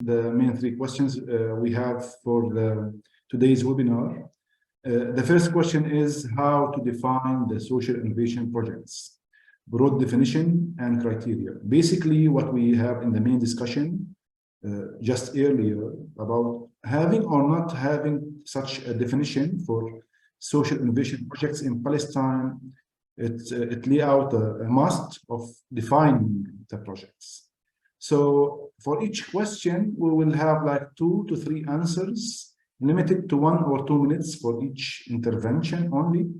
the main three questions we have for today's webinar. The first question is how to define the social innovation projects, broad definition and criteria. Basically, what we have in the main discussion just earlier about having or not having such a definition for social innovation projects in Palestine, it lay out a must of defining the projects. So for each question, we will have like 2 to 3 answers, limited to 1 or 2 minutes for each intervention only.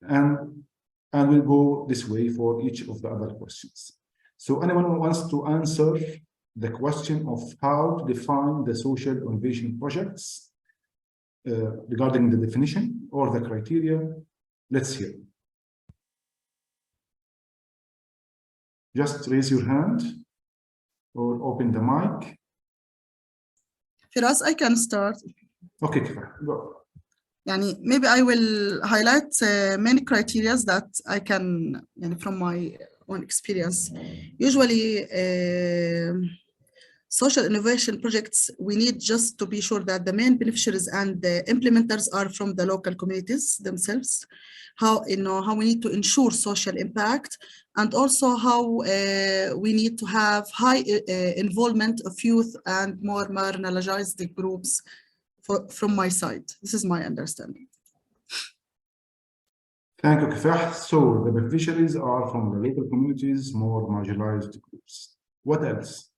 And we'll go this way for each of the other questions. So anyone who wants to answer the question of how to define the social innovation projects regarding the definition or the criteria, let's hear. Just raise your hand or open the mic. Firas, I can start. Okay, go. Maybe I will highlight many criteria that I can, from my own experience. Usually, social innovation projects, we need just to be sure that the main beneficiaries and the implementers are from the local communities themselves. How we need to ensure social impact, and also how we need to have high involvement of youth and more marginalized groups from my side. This is my understanding. Thank you, Kifah. So the beneficiaries are from the local communities, more marginalized groups. What else?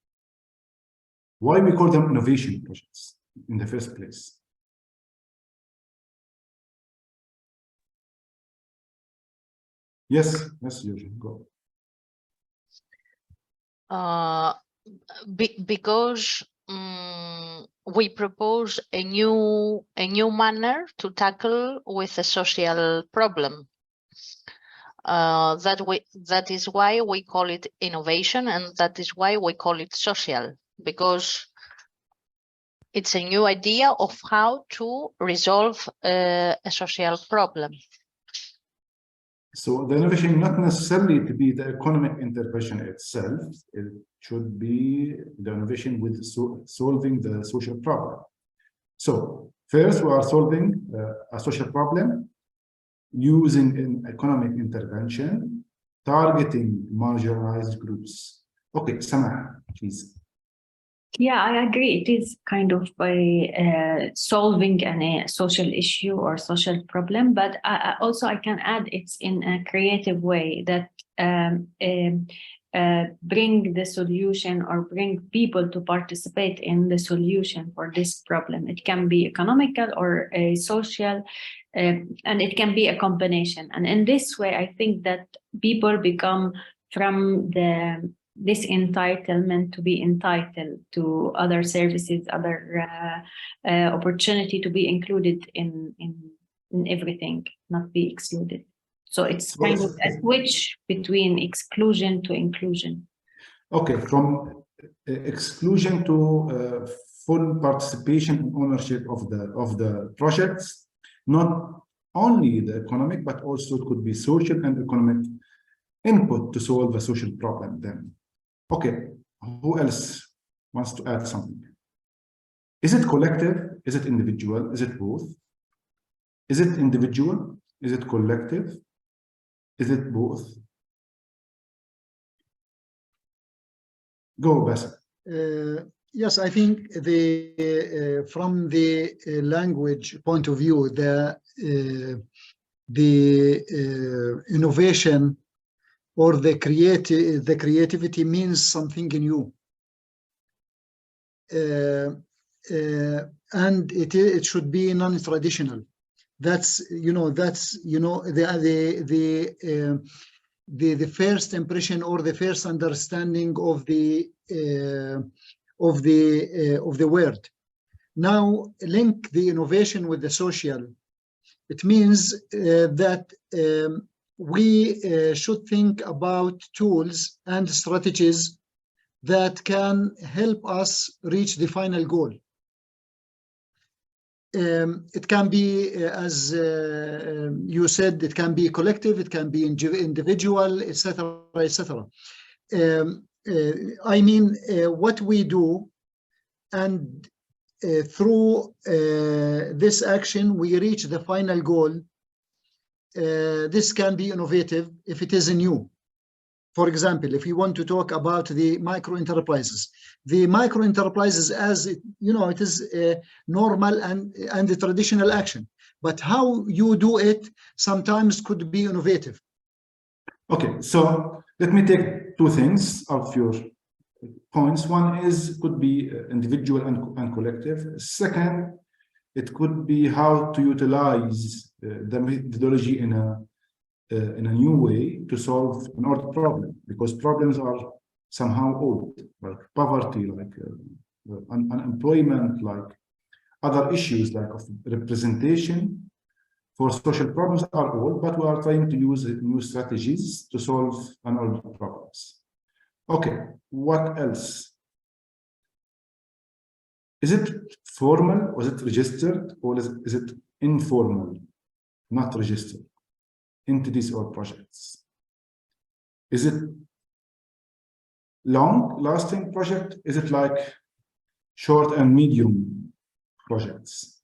Why we call them innovation projects in the first place? Yes, Eugene, go. Because we propose a new manner to tackle with a social problem. That is why we call it innovation, and that is why we call it social, because it's a new idea of how to resolve a social problem. So the innovation not necessarily to be the economic intervention itself, it should be the innovation with solving the social problem. So first we are solving a social problem using an economic intervention, targeting marginalized groups. Okay, Samah, please. Yeah, I agree. It is kind of solving a social issue or social problem, but I can add it's in a creative way that bring the solution or bring people to participate in the solution for this problem. It can be economical or a social, and it can be a combination. And in this way, I think that people become from this entitlement to be entitled to other services, other opportunity to be included in everything, not be excluded. So it's kind of a switch between exclusion to inclusion. Okay, from exclusion to full participation and ownership of the projects, not only the economic, but also it could be social and economic input to solve a social problem then. Okay, who else wants to add something? Is it collective? Is it individual? Is it both? Is it individual? Is it collective? Is it both? Go, Bassem. Yes, I think from the language point of view, the innovation or the creativity means something new, and it should be non-traditional. That's the first impression or the first understanding of the word. Now link the innovation with the social. It means that we should think about tools and strategies that can help us reach the final goal. It can be, as you said, it can be collective, it can be individual, etc., etc. I mean, what we do, and through this action, we reach the final goal. This can be innovative if it is new. For example, if you want to talk about the micro enterprises, as it, you know, it is a normal and the traditional action, but how you do it sometimes could be innovative. Okay, so let me take two things of your points. One is could be individual and collective. Second, it could be how to utilize the methodology in a new way to solve an old problem, because problems are somehow old, like poverty, like unemployment, like other issues like of representation for social problems are old, but we are trying to use new strategies to solve an old problems. Okay, what else? Is it formal, or is it registered, or is it informal, not registered? Entities or projects? Is it long-lasting project? Is it like short and medium projects?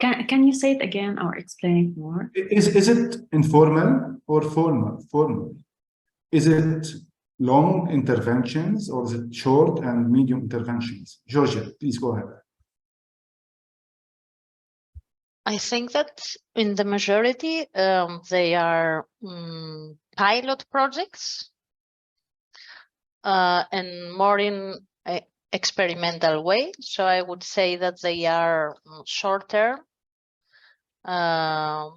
Can you say it again or explain it more? Is it informal or formal? Is it long interventions, or is it short and medium interventions? Georgia, please go ahead. I think that in the majority, they are pilot projects and more in an experimental way. So I would say that they are shorter and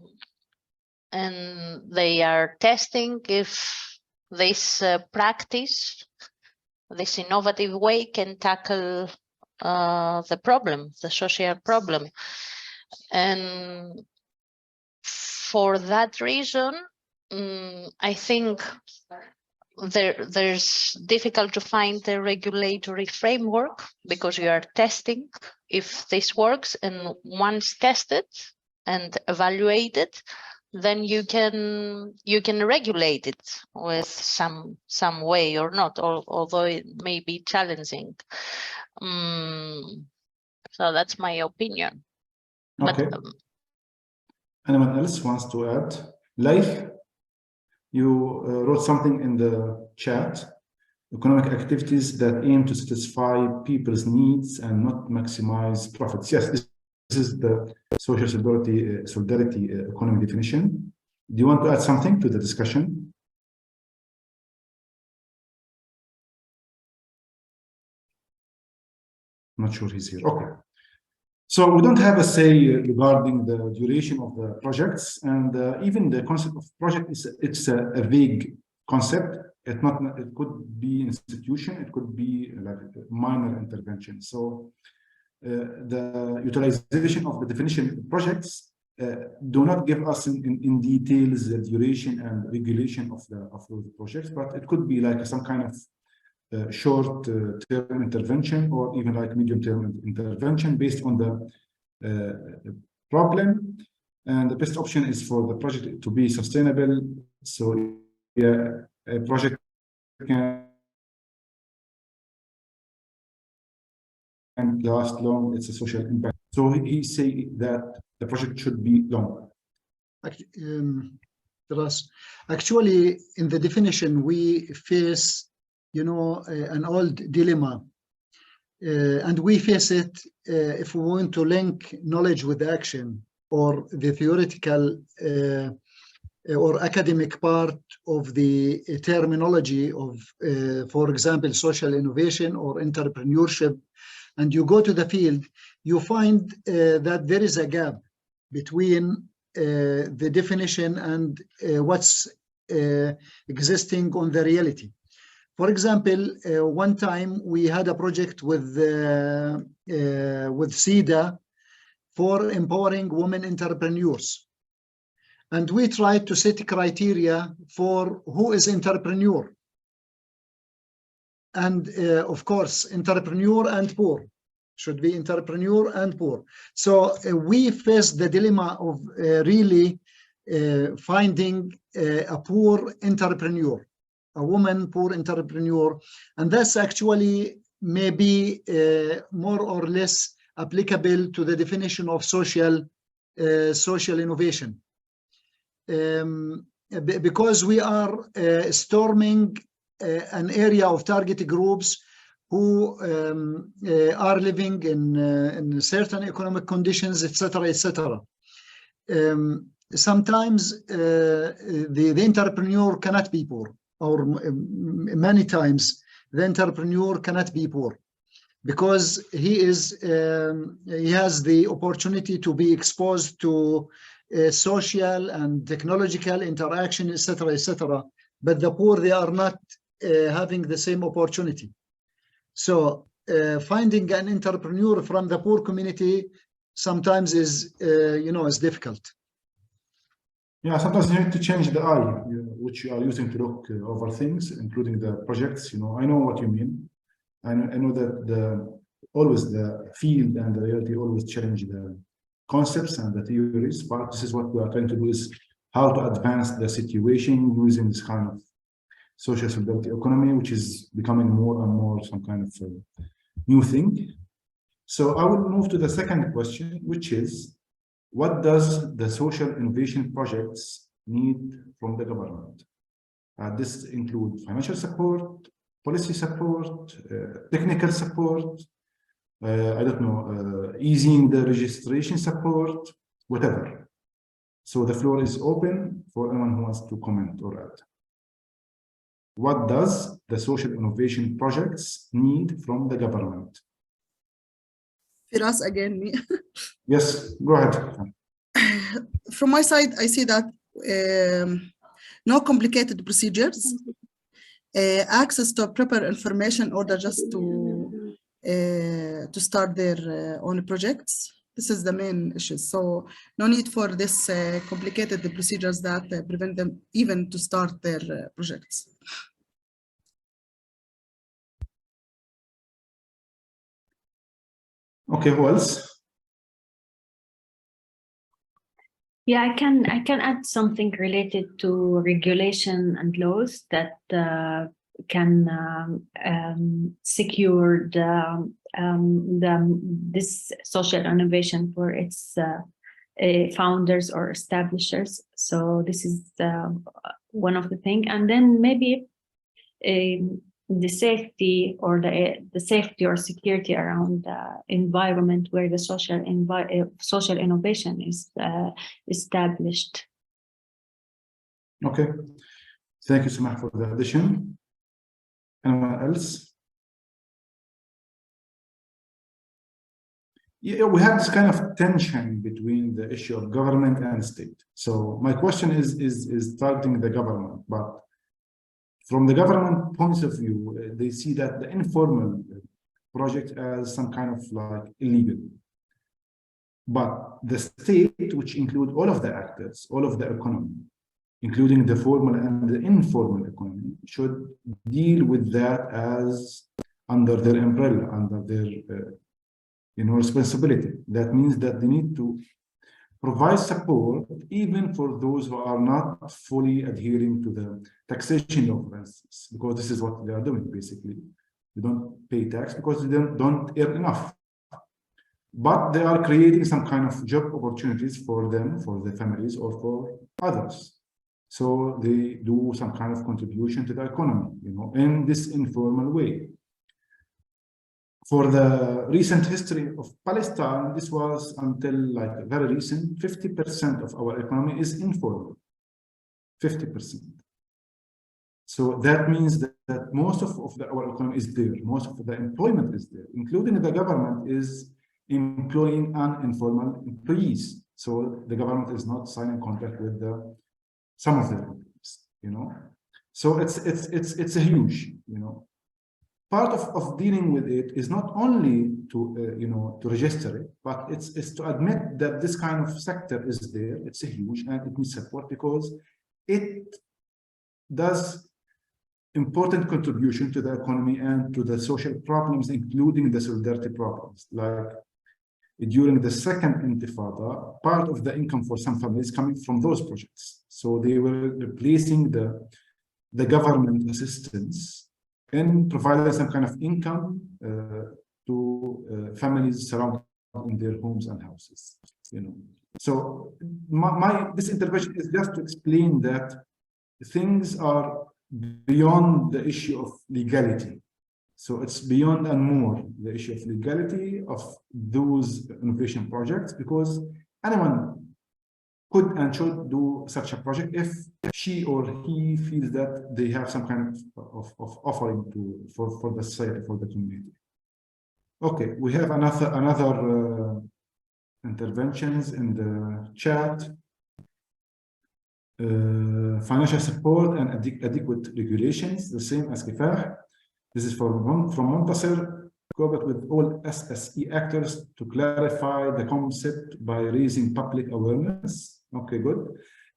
they are testing if this practice, this innovative way can tackle the problem, the social problem. And for that reason, I think there's difficult to find the regulatory framework, because you are testing if this works, and once tested and evaluated, then you can regulate it with some way or not, although it may be challenging. So that's my opinion. Okay. But, anyone else wants to add? Leif, you wrote something in the chat: economic activities that aim to satisfy people's needs and not maximize profits. Yes, this is the social solidarity economy definition. Do you want to add something to the discussion? I'm not sure he's here. Okay. So we don't have a say regarding the duration of the projects, and even the concept of project it's a vague concept. It could be institution, it could be like minor intervention. So the utilization of the definition of projects do not give us in details the duration and regulation of those projects, but it could be like some kind of short-term intervention, or even like medium-term intervention based on the problem. And the best option is for the project to be sustainable. So yeah, a project can last long. It's a social impact. So he say that the project should be long. Actually, in the definition, we face, you know, an old dilemma, and we face it if we want to link knowledge with action, or the theoretical or academic part of the terminology of, for example, social innovation or entrepreneurship, and you go to the field, you find that there is a gap between the definition and what's existing on the reality. For example, one time we had a project with SIDA for empowering women entrepreneurs. And we tried to set criteria for who is entrepreneur. And of course, entrepreneur and poor. should be entrepreneur and poor. So we face the dilemma of really finding a poor entrepreneur, a woman poor entrepreneur, and that's actually maybe more or less applicable to the definition of social innovation. Because we are storming an area of target groups who are living in certain economic conditions, etc., etc. Sometimes the entrepreneur cannot be poor, or many times the entrepreneur cannot be poor, because he has the opportunity to be exposed to social and technological interaction, etc., etc. But the poor, they are not having the same opportunity. So finding an entrepreneur from the poor community sometimes is, is difficult. Yeah, sometimes you need to change the eye, which you are using to look over things, including the projects. I know what you mean. And I know that always the field and the reality always challenge the concepts and the theories, but this is what we are trying to do, is how to advance the situation using this kind of social solidarity economy, which is becoming more and more some kind of new thing. So I will move to the second question, which is, what does the social innovation projects need from the government? This includes financial support, policy support, technical support, I don't know, easing the registration support, whatever. So the floor is open for anyone who wants to comment or add. What does the social innovation projects need from the government? Firas, again, me. Yes, go ahead. From my side, I see that no complicated procedures, access to proper information in order just to start their own projects. This is the main issue. So no need for this complicated procedures that prevent them even to start their projects. Okay, who else? Yeah, I can add something related to regulation and laws that can secure this social innovation for its founders or establishers. So this is one of the things, and then maybe the safety or the safety or security around the environment where the social innovation is established. Okay, thank you, Samah, for the addition. Anyone else? Yeah, we have this kind of tension between the issue of government and state. So my question is targeting the government, but from the government point of view, they see that the informal project as some kind of like illegal. But the state, which include all of the actors, all of the economy, including the formal and the informal economy, should deal with that as under their umbrella, under their responsibility. That means that they need to provide support even for those who are not fully adhering to the taxation law, for instance, because this is what they are doing basically. They don't pay tax because they don't earn enough. But they are creating some kind of job opportunities for them, for their families, or for others. So they do some kind of contribution to the economy, in this informal way. For the recent history of Palestine, this was until like very recent, 50% of our economy is informal, 50%. So that means that most of our economy is there, most of the employment is there, including the government is employing uninformal employees. So the government is not signing contract with some of the employees, So it's a huge, Part of dealing with it is not only to register it, but it's to admit that this kind of sector is there. It's a huge and it needs support because it does important contribution to the economy and to the social problems, including the solidarity problems. Like during the second intifada, part of the income for some families coming from those projects. So they were replacing the government assistance and providing some kind of income to families surrounded in their homes and houses. So this intervention is just to explain that things are beyond the issue of legality. So it's beyond and more the issue of legality of those innovation projects, because anyone could and should do such a project if she or he feels that they have some kind of offering for the society, for the community. Okay, we have another interventions in the chat. Financial support and adequate regulations, the same as Kifah. This is from Montasir. Cooperate with all SSE actors to clarify the concept by raising public awareness. Okay, good.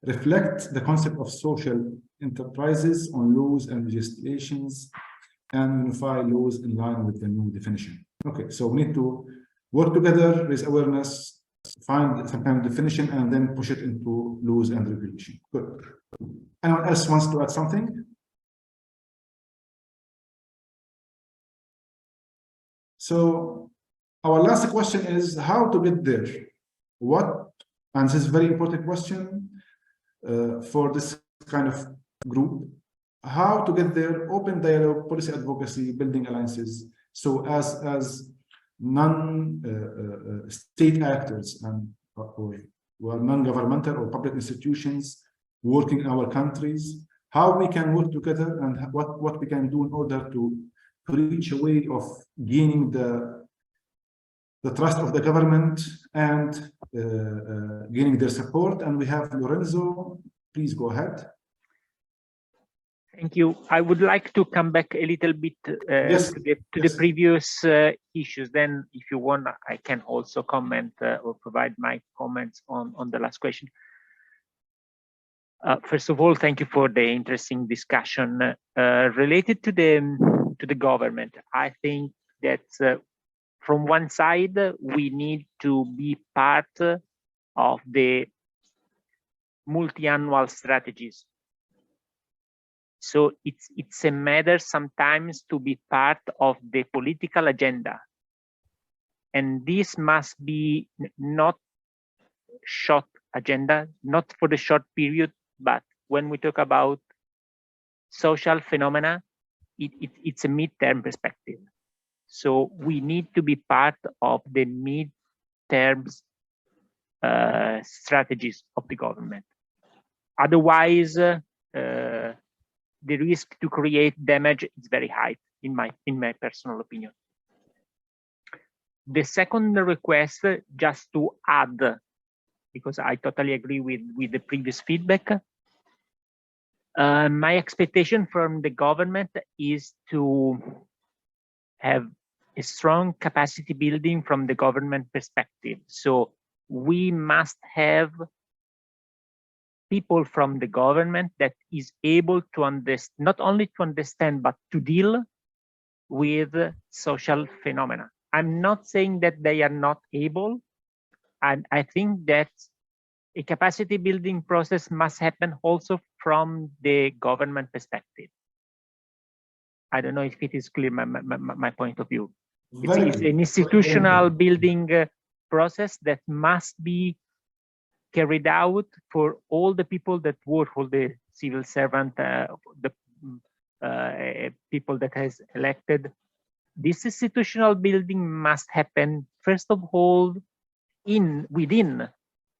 Reflect the concept of social enterprises on laws and legislations and unify laws in line with the new definition. Okay, so we need to work together, raise awareness, find some kind of definition, and then push it into laws and regulation. Good. Anyone else wants to add something? So our last question is how to get there. What, and this is a very important question for this kind of group, how to get there, open dialogue, policy advocacy, building alliances. So as non-state actors and or non-governmental or public institutions working in our countries, how we can work together and what we can do in order to reach a way of gaining the trust of the government and gaining their support. And we have Lorenzo, please go ahead. Thank you. I would like to come back a little bit yes. to the previous issues. Then, if you want, I can also comment or provide my comments on the last question. First of all, thank you for the interesting discussion related to the government. I think that from one side, we need to be part of the multi-annual strategies. So it's a matter sometimes to be part of the political agenda. And this must be not short agenda, not for the short period, but when we talk about social phenomena, it's a mid-term perspective. So we need to be part of the mid-term strategies of the government. Otherwise, the risk to create damage is very high, in my personal opinion. The second request, just to add, because I totally agree with the previous feedback, my expectation from the government is to have a strong capacity building from the government perspective. So we must have people from the government that is able to understand, not only to understand, but to deal with social phenomena. I'm not saying that they are not able, and I think that a capacity building process must happen also from the government perspective. I don't know if it is clear, my point of view. It's an institutional building process that must be carried out for all the people that work, for the civil servant, the people that has elected. This institutional building must happen, first of all, within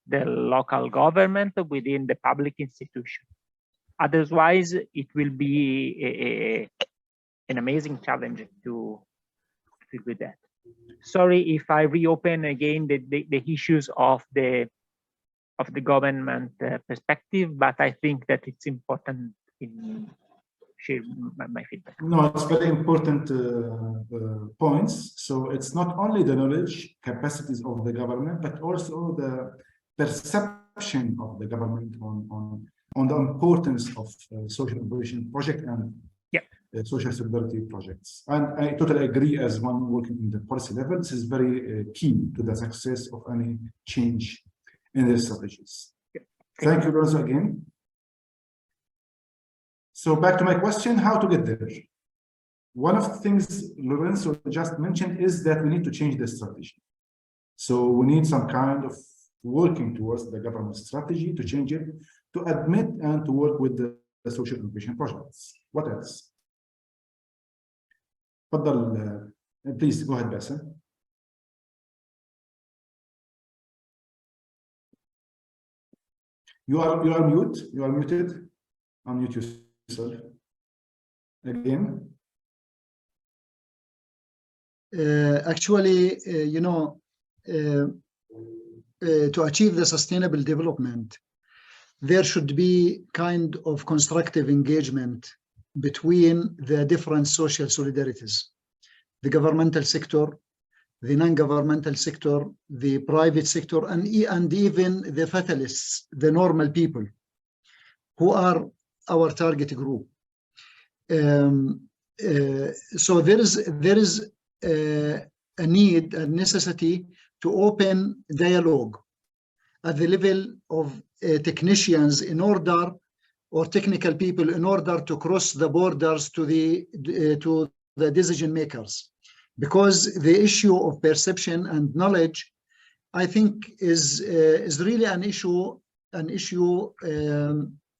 the local government, within the public institution. Otherwise, it will be an amazing challenge to deal with that. Sorry if I reopen again the issues of the government perspective, but I think that it's important in share my feedback. No, it's very important points. So it's not only the knowledge capacities of the government, but also the perception of the government on the importance of social innovation project and social solidarity projects. And I totally agree, as one working in the policy level, this is very key to the success of any change in their strategies. Thank you, Lorenzo, again. So back to my question, how to get there? One of the things Lorenzo just mentioned is that we need to change the strategy. So we need some kind of working towards the government strategy to change it, to admit and to work with the social innovation projects. What else? Please go ahead, Bassem. You are mute. You are muted. Unmute yourself. Again. Actually, you know, to achieve the sustainable development, there should be kind of constructive engagement between the different social solidarities, the governmental sector, the non-governmental sector, the private sector, and even the fatalists, the normal people, who are our target group. So there is a need, a necessity to open dialogue at the level of technicians in order, or technical people, in order to cross the borders to the decision makers, because the issue of perception and knowledge, I think, is really an issue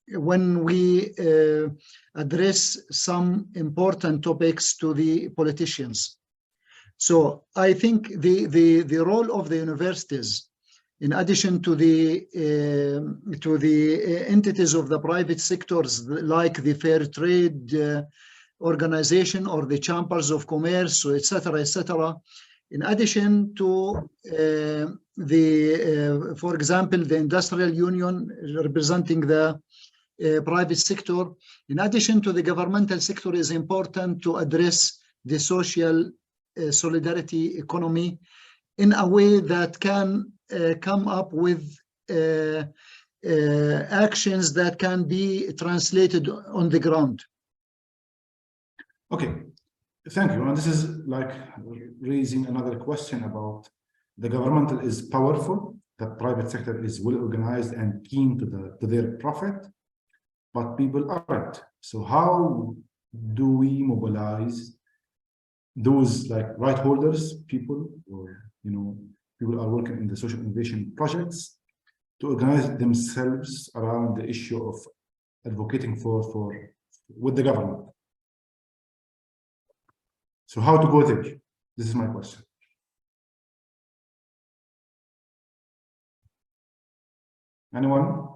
when we address some important topics to the politicians. So I think the role of the universities, in addition to the entities of the private sectors, like the fair trade organization or the chambers of commerce, etc., in addition to for example, the industrial union representing the private sector, in addition to the governmental sector, is important to address the social solidarity economy in a way that can come up with actions that can be translated on the ground. Okay, thank you. And this is like raising another question about the governmental is powerful, the private sector is well organized and keen to their profit, but people aren't. So how do we mobilize those like right holders, people, or people are working in the social innovation projects, to organize themselves around the issue of advocating with the government? So how to go there? This is my question. Anyone?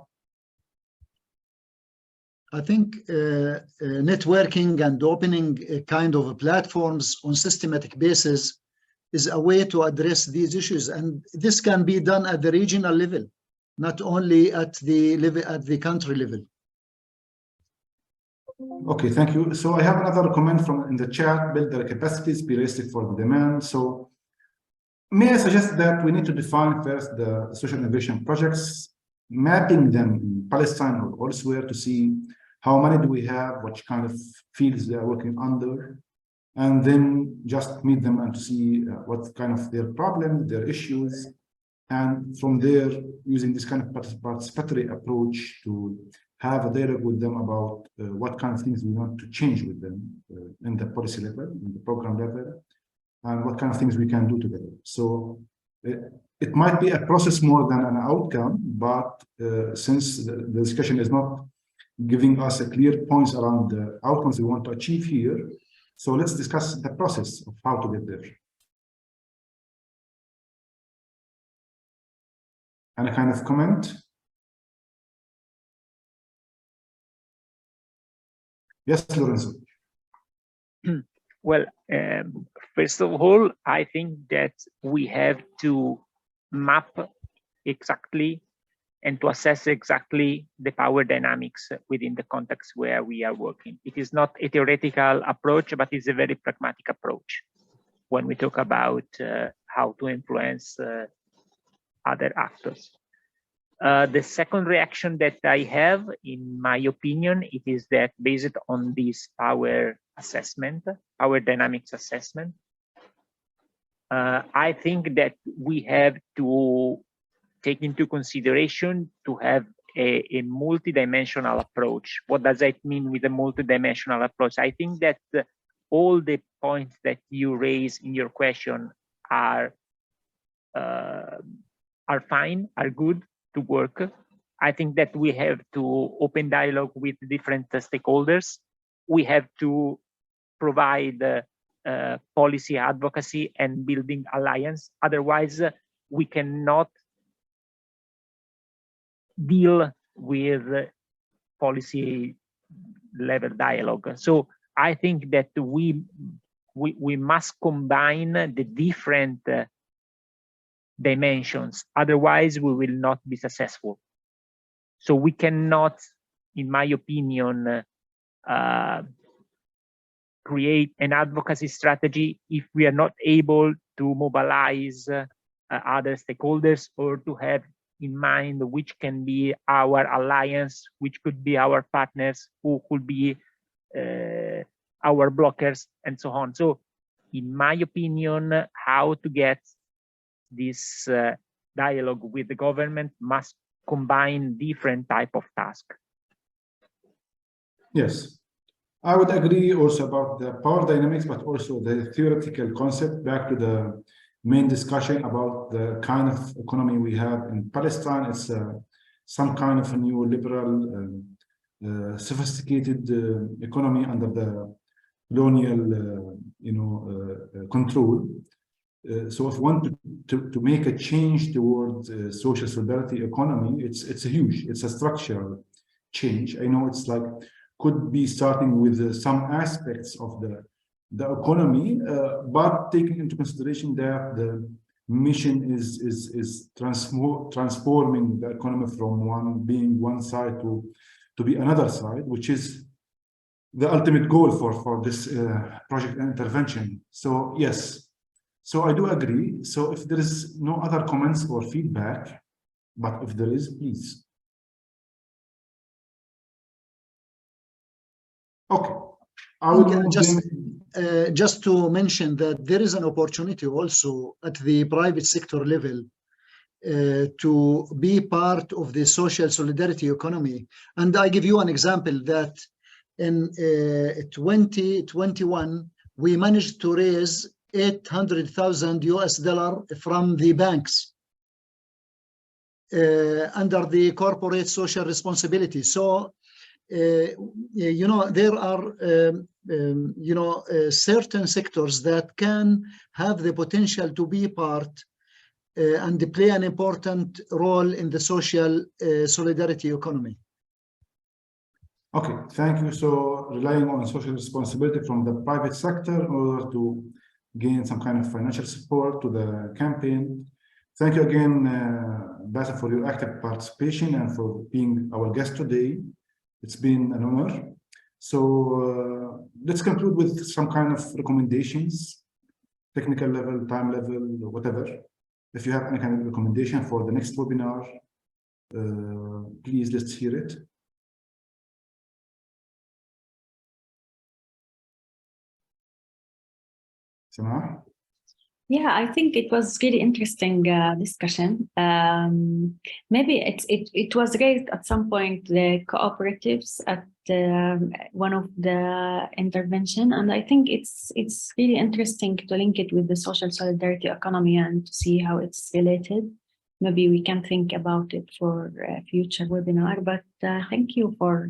I think networking and opening kind of platforms on systematic basis is a way to address these issues, and this can be done at the regional level, not only at the country level. Okay, thank you. So I have another comment from in the chat: build their capacities, be realistic for the demand. So may I suggest that we need to define first the social innovation projects, mapping them in Palestine or elsewhere to see how many do we have, what kind of fields they are working under, and then just meet them and to see what kind of their problems, their issues, and from there, using this kind of participatory approach, to have a dialogue with them about what kind of things we want to change with them in the policy level, in the program level, and what kind of things we can do together. So it might be a process more than an outcome, but since the discussion is not giving us a clear points around the outcomes we want to achieve here, so let's discuss the process of how to get there. Any kind of comment? Yes, Lorenzo. Well, first of all, I think that we have to map exactly and to assess exactly the power dynamics within the context where we are working. It is not a theoretical approach, but it's a very pragmatic approach when we talk about how to influence other actors. The second reaction that I have, in my opinion, it is that based on this power assessment, power dynamics assessment, I think that we have to take into consideration to have a multidimensional approach. What does that mean with a multidimensional approach? I think that all the points that you raise in your question are fine, are good to work. I think that we have to open dialogue with different stakeholders. We have to provide policy advocacy and building alliance. Otherwise, we cannot deal with policy level dialogue. So I think that we must combine the different dimensions. Otherwise, we will not be successful. So we cannot, in my opinion, create an advocacy strategy if we are not able to mobilize other stakeholders, or to have in mind which can be our alliance, which could be our partners, who could be our blockers, and so on. So in my opinion, how to get this dialogue with the government must combine different type of tasks. Yes, I would agree also about the power dynamics, but also the theoretical concept. Back to the main discussion about the kind of economy we have in Palestine. It's some kind of a new liberal, sophisticated economy under the colonial, control. So if we want to make a change towards social solidarity economy, it's huge. It's a structural change. I know it's like could be starting with some aspects of the economy, but taking into consideration that the mission is transforming the economy from being one side to be another side, which is the ultimate goal for this project intervention. So yes, so I do agree. So if there is no other comments or feedback, but if there is, please. Okay. I will just to mention that there is an opportunity also at the private sector level to be part of the social solidarity economy. And I give you an example that in 2021, we managed to raise $800,000 from the banks under the corporate social responsibility. So, there are, certain sectors that can have the potential to be part and play an important role in the social solidarity economy. Okay, thank you. So relying on social responsibility from the private sector in order to gain some kind of financial support to the campaign. Thank you again, Bassel, for your active participation and for being our guest today. It's been an honor. So let's conclude with some kind of recommendations, technical level, time level, whatever. If you have any kind of recommendation for the next webinar, please let's hear it. Samah? Yeah, I think it was really interesting discussion. Maybe it was raised at some point the cooperatives at one of the intervention, and I think it's really interesting to link it with the social solidarity economy and to see how it's related. Maybe we can think about it for a future webinar. But thank you for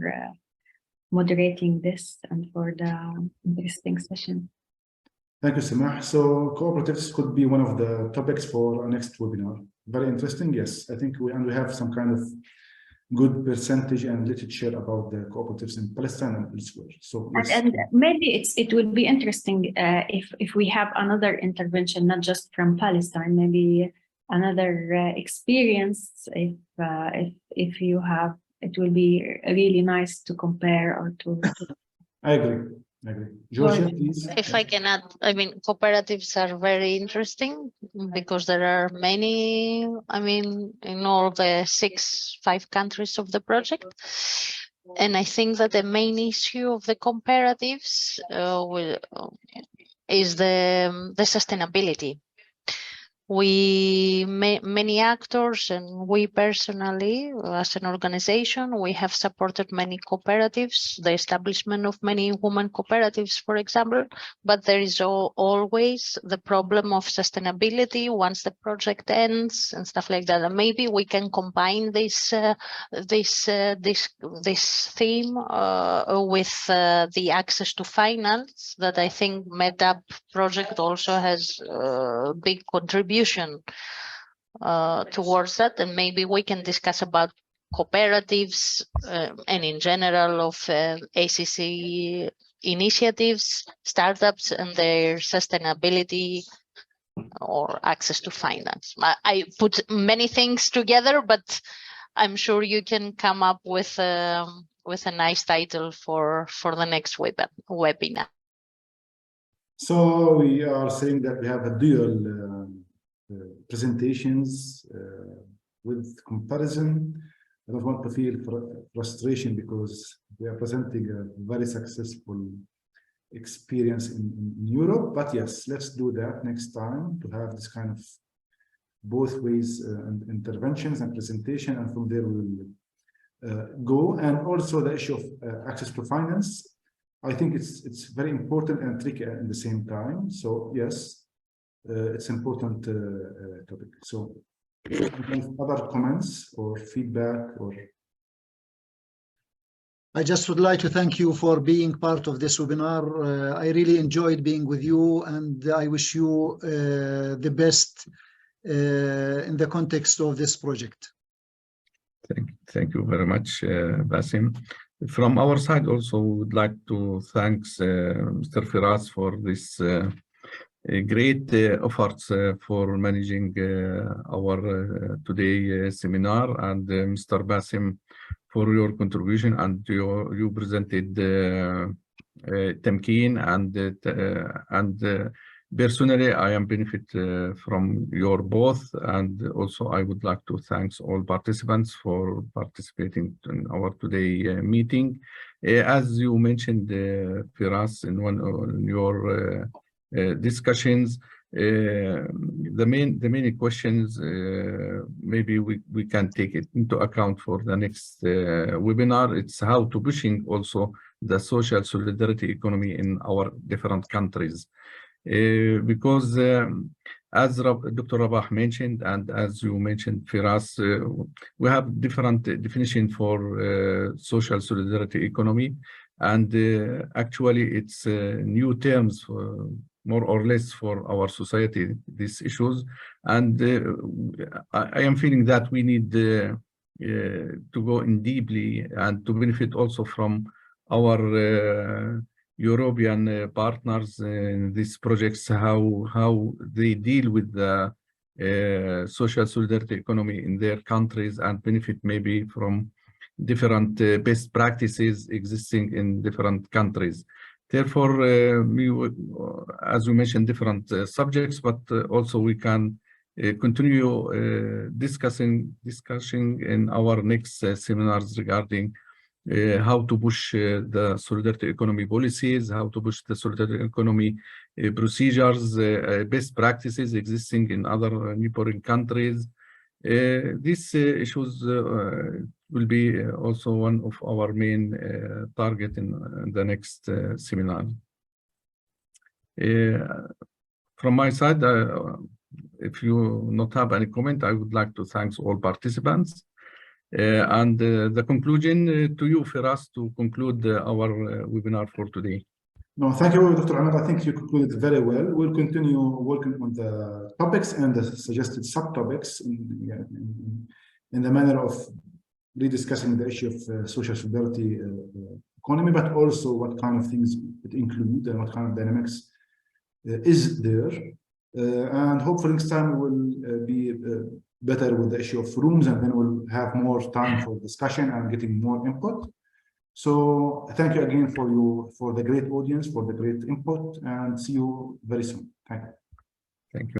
moderating this and for the interesting session. Thank you, Samah. So cooperatives could be one of the topics for our next webinar. Very interesting. Yes, I think we have some kind of good percentage and literature about the cooperatives in Palestine and elsewhere. So yes. And maybe it would be interesting if we have another intervention, not just from Palestine, maybe another experience. If you have, it will be really nice to compare or to. I agree. I agree. Georgia, please. If I can add, I mean, cooperatives are very interesting because there are many, I mean, in all the 5 countries of the project. And I think that the main issue of the cooperatives is the sustainability. Many actors and we personally, as an organization, we have supported many cooperatives, the establishment of many women cooperatives, for example, but there is always the problem of sustainability once the project ends and stuff like that. And maybe we can combine this theme with the access to finance that I think MedUP project also has a big contribution towards that, and maybe we can discuss about cooperatives and in general of ACC initiatives, startups, and their sustainability or access to finance. I put many things together, but I'm sure you can come up with a nice title for the next webinar. So we are saying that we have a dual presentations with comparison. I don't want to feel frustration because we are presenting a very successful experience in Europe. But yes, let's do that next time to have this kind of both ways and interventions and presentation, and from there we will go. And also the issue of access to finance. I think it's very important and tricky at the same time. So yes, it's important topic. So other comments or feedback or? I just would like to thank you for being part of this webinar. I really enjoyed being with you, and I wish you the best in the context of this project. Thank you very much, Basim. From our side also, we would like to thank Mr. Firas for this great efforts for managing our today seminar, and Mr. Basim for your contribution, and you presented Tamkeen, and personally I am benefit from your both, and also I would like to thank all participants for participating in our today meeting. As you mentioned, Firas, in one of your discussions, the main questions maybe we can take it into account for the next webinar. It's how to pushing also the social solidarity economy in our different countries, because as Dr. Rabah mentioned, and as you mentioned, Firas, we have different definition for social solidarity economy, and actually it's new terms for more or less for our society, these issues. And I am feeling that we need to go in deeply and to benefit also from our European partners in these projects, how they deal with the social solidarity economy in their countries, and benefit maybe from different best practices existing in different countries. Therefore, as we mentioned, different subjects, but also we can continue discussing in our next seminars regarding how to push the solidarity economy policies, how to push the solidarity economy procedures, best practices existing in other neighboring countries. These issues will be also one of our main target in the next seminar. From my side, if you not have any comment, I would like to thank all participants. And the conclusion to you, Firas, to conclude our webinar for today. No, thank you, Dr. Ahmed. I think you concluded very well. We'll continue working on the topics and the suggested subtopics in the manner of rediscussing the issue of social solidarity economy, but also what kind of things it includes and what kind of dynamics is there. And hopefully next time we'll be better with the issue of rooms, and then we'll have more time for discussion and getting more input. So thank you again for the great audience, for the great input, and see you very soon. Thank you. Thank you.